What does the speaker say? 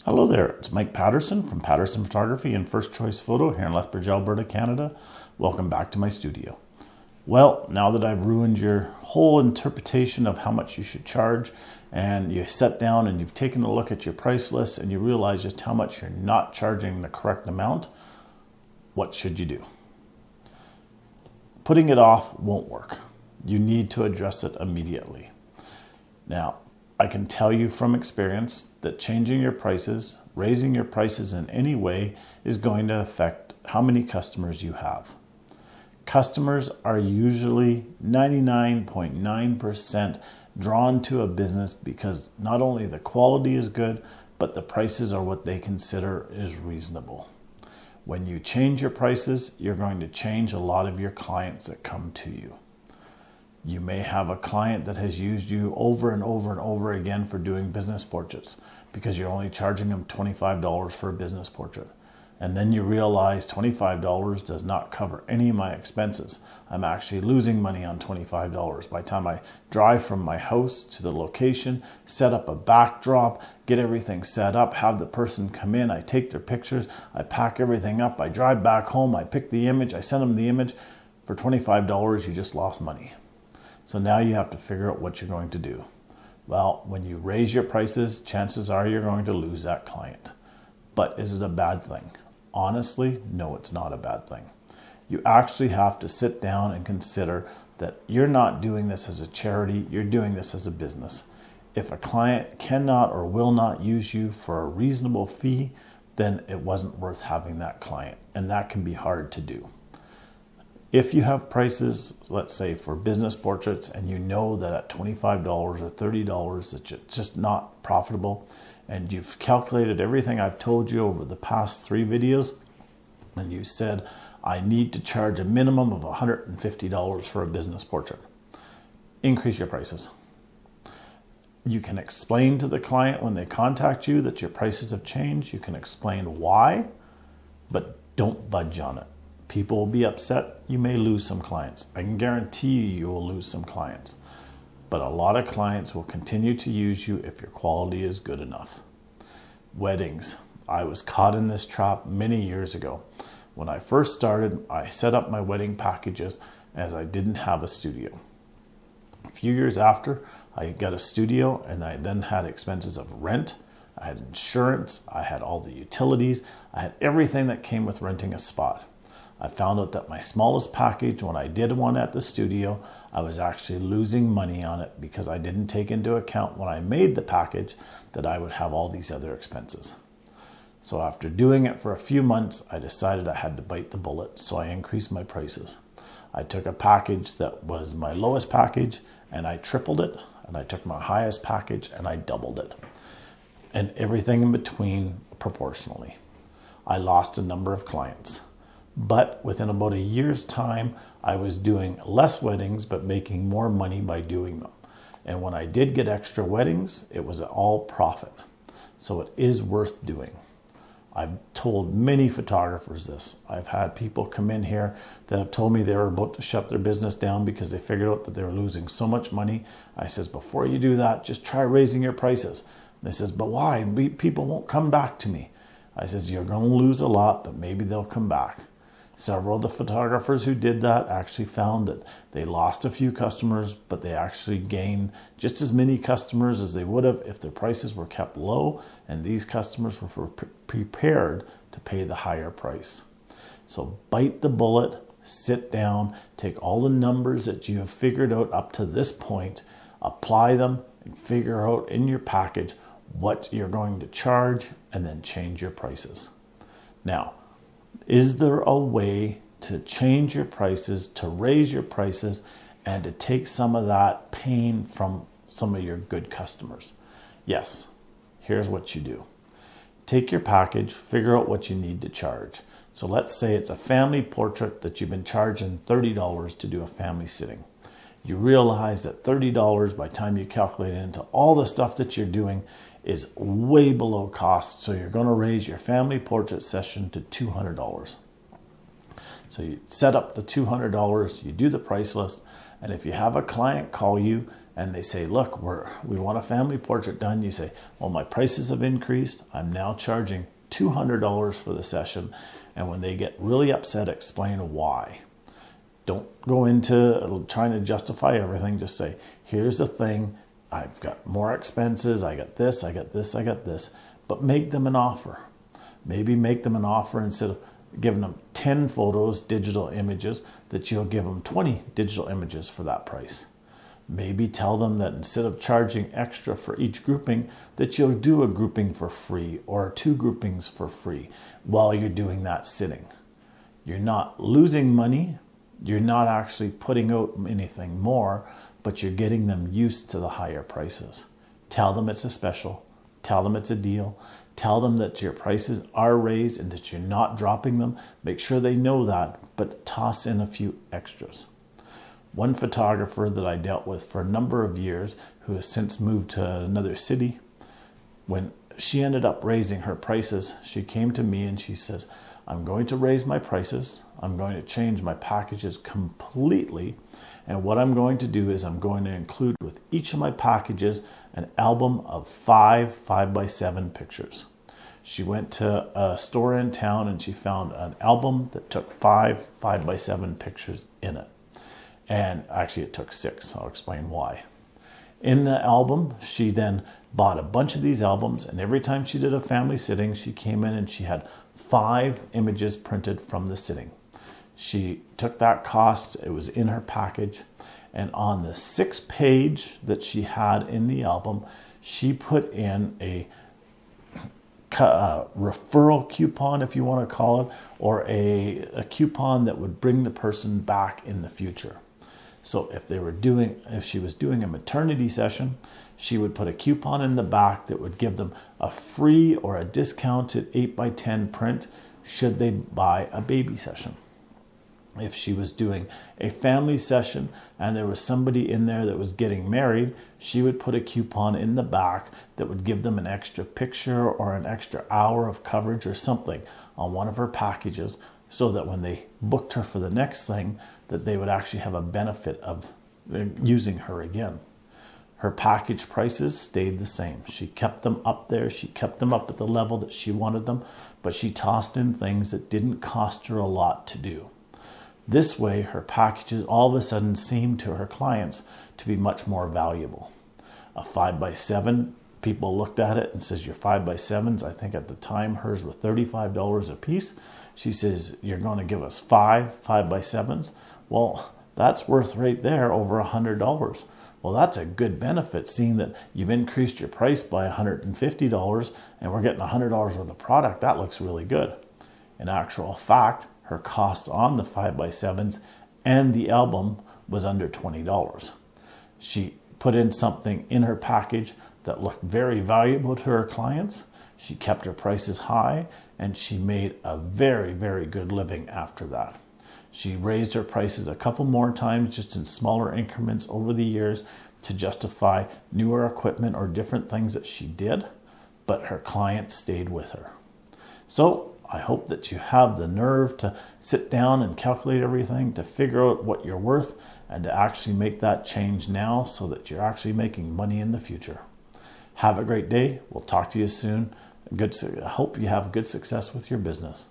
Hello there, it's Mike Paterson from Paterson Photography and First Choice Photo here in Lethbridge, Alberta, Canada. Welcome back to my studio. Well, now that I've ruined your whole interpretation of how much you should charge, and you sat down and you've taken a look at your price list and you realize just how much you're not charging the correct amount, what should you do? Putting it off won't work. You need to address it immediately. Now, I can tell you from experience that changing your prices, raising your prices in any way is going to affect how many customers you have. Customers are usually 99.9% drawn to a business because not only the quality is good, but the prices are what they consider is reasonable. When you change your prices, you're going to change a lot of your clients that come to you. You may have a client that has used you over and over and over again for doing business portraits because you're only charging them $25 for a business portrait. And then you realize $25 does not cover any of my expenses. I'm actually losing money on $25. By the time I drive from my house to the location, set up a backdrop, get everything set up, have the person come in, I take their pictures, I pack everything up, I drive back home, I pick the image, I send them the image. For $25, you just lost money. So now you have to figure out what you're going to do. Well, when you raise your prices, chances are you're going to lose that client. But is it a bad thing? Honestly, no, it's not a bad thing. You actually have to sit down and consider that you're not doing this as a charity, you're doing this as a business. If a client cannot or will not use you for a reasonable fee, then it wasn't worth having that client, and that can be hard to do. If you have prices, let's say for business portraits, and you know that at $25 or $30 that it's just not profitable, and you've calculated everything I've told you over the past 3 videos, and you said, I need to charge a minimum of $150 for a business portrait, increase your prices. You can explain to the client when they contact you that your prices have changed. You can explain why, but don't budge on it. People will be upset. You may lose some clients. I can guarantee you will lose some clients. But a lot of clients will continue to use you if your quality is good enough. Weddings. I was caught in this trap many years ago. When I first started, I set up my wedding packages as I didn't have a studio. A few years after, I got a studio, and I then had expenses of rent. I had insurance. I had all the utilities. I had everything that came with renting a spot. I found out that my smallest package, when I did one at the studio, I was actually losing money on it because I didn't take into account when I made the package that I would have all these other expenses. So after doing it for a few months, I decided I had to bite the bullet, so I increased my prices. I took a package that was my lowest package and I tripled it, and I took my highest package and I doubled it, and everything in between proportionally. I lost a number of clients. But within about a year's time, I was doing less weddings, but making more money by doing them. And when I did get extra weddings, it was all profit. So it is worth doing. I've told many photographers this. I've had people come in here that have told me they were about to shut their business down because they figured out that they were losing so much money. I says, before you do that, just try raising your prices. And they says, but why? People won't come back to me. I says, you're going to lose a lot, but maybe they'll come back. Several of the photographers who did that actually found that they lost a few customers, but they actually gained just as many customers as they would have if their prices were kept low and these customers were prepared to pay the higher price. So bite the bullet, sit down, take all the numbers that you have figured out up to this point, apply them, and figure out in your package what you're going to charge, and then change your prices. Now, is there a way to change your prices, to raise your prices, and to take some of that pain from some of your good customers? Yes. Here's what you do. Take your package, figure out what you need to charge. So let's say it's a family portrait that you've been charging $30 to do a family sitting. You realize that $30 by the time you calculate it into all the stuff that you're doing is way below cost. So you're going to raise your family portrait session to $200. So you set up the $200, you do the price list, and if you have a client call you and they say, look, we want a family portrait done. You say, well, my prices have increased. I'm now charging $200 for the session. And when they get really upset, explain why. Don't go into trying to justify everything. Just say, here's the thing. I've got more expenses. I got this, I got this, I got this. But make them an offer. Maybe make them an offer instead of giving them 10 photos, digital images, that you'll give them 20 digital images for that price. Maybe tell them that instead of charging extra for each grouping, that you'll do a grouping for free or 2 groupings for free while you're doing that sitting. You're not losing money. You're not actually putting out anything more, but you're getting them used to the higher prices. Tell them it's a special. Tell them it's a deal. Tell them that your prices are raised and that you're not dropping them. Make sure they know that, but toss in a few extras. One photographer that I dealt with for a number of years, who has since moved to another city, when she ended up raising her prices, she came to me and she says, I'm going to raise my prices. I'm going to change my packages completely. And what I'm going to do is I'm going to include with each of my packages an album of 5 5x7 pictures. She went to a store in town and she found an album that took 5 5x7 pictures in it. And actually it took 6. I'll explain why. In the album, she then bought a bunch of these albums, and every time she did a family sitting, she came in and she had 5 images printed from the sitting. She took that cost, it was in her package, and on the 6th page that she had in the album, she put in a referral coupon, if you want to call it, or a coupon that would bring the person back in the future. So if she was doing a maternity session, she would put a coupon in the back that would give them a free or a discounted 8x10 print should they buy a baby session. If she was doing a family session and there was somebody in there that was getting married, she would put a coupon in the back that would give them an extra picture or an extra hour of coverage or something on one of her packages, so that when they booked her for the next thing, that they would actually have a benefit of using her again. Her package prices stayed the same. She kept them up there. She kept them up at the level that she wanted them, but she tossed in things that didn't cost her a lot to do. This way, her packages all of a sudden seemed to her clients to be much more valuable. A 5x7, people looked at it and says, your 5x7s, I think at the time hers were $35 a piece. She says, you're going to give us 5 5x7s? Well, that's worth right there over $100. Well, that's a good benefit, seeing that you've increased your price by $150 and we're getting $100 worth of product. That looks really good. In actual fact, her cost on the 5x7s and the album was under $20. She put in something in her package that looked very valuable to her clients. She kept her prices high and she made a very, very good living after that. She raised her prices a couple more times, just in smaller increments over the years, to justify newer equipment or different things that she did, but her clients stayed with her. So I hope that you have the nerve to sit down and calculate everything, to figure out what you're worth, and to actually make that change now so that you're actually making money in the future. Have a great day. We'll talk to you soon. I hope you have good success with your business.